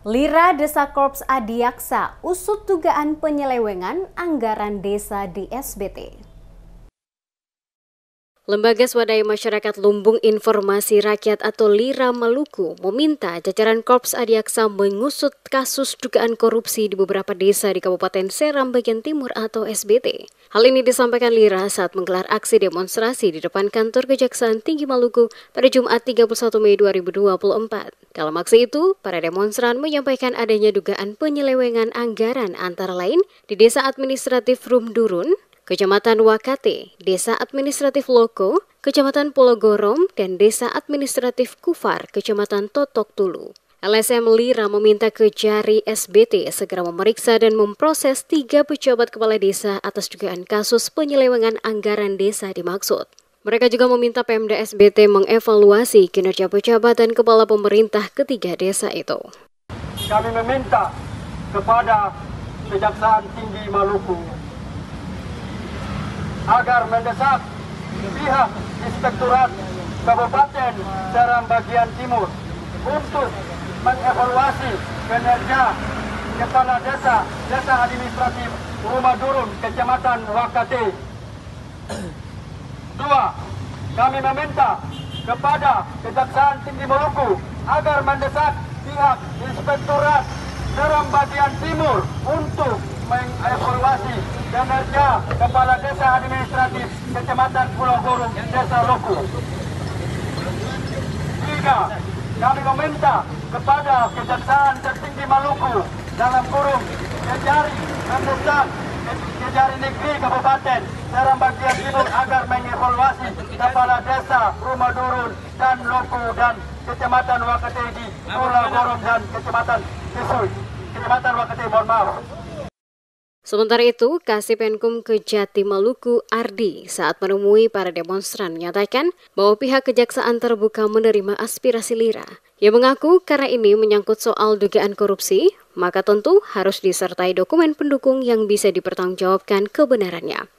Lira desa Korps Adiaksa usut dugaan penyelewengan anggaran desa di SBT. Lembaga Swadaya Masyarakat Lumbung Informasi Rakyat atau Lira Maluku meminta jajaran Korps Adiaksa mengusut kasus dugaan korupsi di beberapa desa di Kabupaten Seram bagian timur atau SBT. Hal ini disampaikan Lira saat menggelar aksi demonstrasi di depan kantor Kejaksaan Tinggi Maluku pada Jumat 31 Mei 2024. Dalam aksi itu, para demonstran menyampaikan adanya dugaan penyelewengan anggaran antara lain di Desa Administratif Rumdurun, Kecamatan Wakate, Desa Administratif Loko, Kecamatan Pulau Gorom, dan Desa Administratif Kufar, Kecamatan Totok Tulu. LSM Lira meminta Kejari SBT segera memeriksa dan memproses 3 pejabat kepala desa atas dugaan kasus penyelewengan anggaran desa dimaksud. Mereka juga meminta Pemda SBT mengevaluasi kinerja pejabat dan kepala pemerintah ketiga desa itu. Kami meminta kepada Kejaksaan Tinggi Maluku agar mendesak pihak Inspektorat Kabupaten Seram bagian Timur untuk mengevaluasi kinerja Kepala Desa Administratif Rumah Durun, Kecamatan Wakate. 2. Kami meminta kepada Kejaksaan Tinggi Maluku agar mendesak pihak Inspektorat Seram bagian Timur untuk mengevaluasi kinerja Kepala Desa Administratif Kecamatan Pulau Gorom, Desa Loko. 3. Kami meminta kepada Kejaksaan Tertinggi Maluku dalam kurung Kejari mendesak Kejari Negeri Kabupaten Seram bagian Timur agar mengevaluasi Kepala Desa Rumah Durun dan Loko dan Kecamatan Wakate di Pulau Gorom dan Kecamatan Kisui. Kecamatan Wakate, mohon maaf. Sementara itu, Kasipenkum Kejati Maluku Ardi saat menemui para demonstran menyatakan bahwa pihak kejaksaan terbuka menerima aspirasi Lira. Ia mengaku karena ini menyangkut soal dugaan korupsi, maka tentu harus disertai dokumen pendukung yang bisa dipertanggungjawabkan kebenarannya.